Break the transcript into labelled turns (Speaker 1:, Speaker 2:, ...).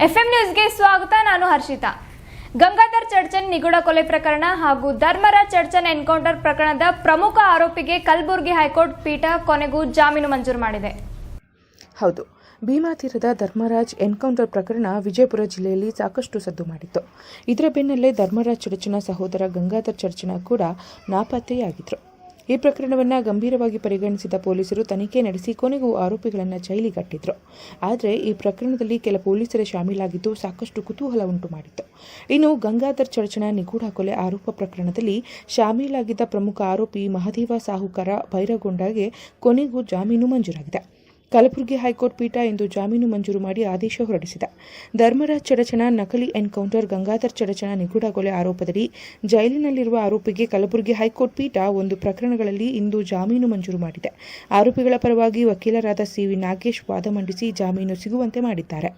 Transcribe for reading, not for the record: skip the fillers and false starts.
Speaker 1: FM ನ್ಯೂಸ್ಗೆ ಸ್ವಾಗತ. ನಾನು ಹರ್ಷಿತಾ. ಗಂಗಾಧರ್ ಚಡ್ಚನ್ ನಿಗೂಢ ಕೊಲೆ ಪ್ರಕರಣ ಹಾಗೂ ಧರ್ಮರಾಜ್ ಚಡ್ಚನ್ ಎನ್ಕೌಂಟರ್ ಪ್ರಕರಣದ ಪ್ರಮುಖ ಆರೋಪಿಗೆ ಕಲಬುರಗಿ ಹೈಕೋರ್ಟ್ ಪೀಠ ಕೊನೆಗೂ ಜಾಮೀನು ಮಂಜೂರು ಮಾಡಿದೆ.
Speaker 2: ಹೌದು, ಭೀಮಾ ತೀರದ ಧರ್ಮರಾಜ್ ಎನ್ಕೌಂಟರ್ ಪ್ರಕರಣ ವಿಜಯಪುರ ಜಿಲ್ಲೆಯಲ್ಲಿ ಸಾಕಷ್ಟು ಸದ್ದು ಮಾಡಿತ್ತು. ಇದರ ಬೆನ್ನಲ್ಲೇ ಧರ್ಮರಾಜ್ ಚಡ್ಚನ ಸಹೋದರ ಗಂಗಾಧರ್ ಚಡ್ಚನ ಕೂಡ ನಾಪತ್ತೆಯಾಗಿದ್ರು. ಈ ಪ್ರಕರಣವನ್ನು ಗಂಭೀರವಾಗಿ ಪರಿಗಣಿಸಿದ ಪೊಲೀಸರು ತನಿಖೆ ನಡೆಸಿ ಕೊನೆಗೂ ಆರೋಪಿಗಳನ್ನು ಜೈಲಿಗಟ್ಟಿದ್ರು. ಆದರೆ ಈ ಪ್ರಕರಣದಲ್ಲಿ ಕೆಲ ಪೊಲೀಸರೇ ಶಾಮೀಲಾಗಿದ್ದು ಸಾಕಷ್ಟು ಕುತೂಹಲ ಉಂಟು ಮಾಡಿತ್ತು. ಇನ್ನು ಗಂಗಾಧರ್ ಚಡ್ಚನ ನಿಗೂಢ ಕೊಲೆ ಆರೋಪ ಪ್ರಕರಣದಲ್ಲಿ ಶಾಮೀಲಾಗಿದ್ದ ಪ್ರಮುಖ ಆರೋಪಿ ಮಹದೇವ ಸಾಹುಕಾರ ಬೈರಗೊಂಡಗೆ ಕೊನೆಗೂ ಜಾಮೀನು ಮಂಜೂರಾಗಿದೆ. ಕಲಬುರಗಿ ಹೈಕೋರ್ಟ್ ಪೀಠ ಇಂದು ಜಾಮೀನು ಮಂಜೂರು ಮಾಡಿ ಆದೇಶ ಹೊರಡಿಸಿದೆ. ಧರ್ಮರಾಜ್ ಚಡ್ಚನ ನಕಲಿ ಎನ್ಕೌಂಟರ್ ಗಂಗಾಧರ್ ಚಡ್ಚನ ನಿಗೂಢ ಕೊಲೆ ಆರೋಪದಡಿ ಜೈಲಿನಲ್ಲಿರುವ ಆರೋಪಿಗೆ ಕಲಬುರಗಿ ಹೈಕೋರ್ಟ್ ಪೀಠ ಒಂದು ಪ್ರಕರಣಗಳಲ್ಲಿ ಇಂದು ಜಾಮೀನು ಮಂಜೂರು ಮಾಡಿದೆ. ಆರೋಪಿಗಳ ಪರವಾಗಿ ವಕೀಲರಾದ ಸಿವಿ ನಾಗೇಶ್ ವಾದ ಮಂಡಿಸಿ ಜಾಮೀನು ಸಿಗುವಂತೆ ಮಾಡಿದ್ದಾರೆ.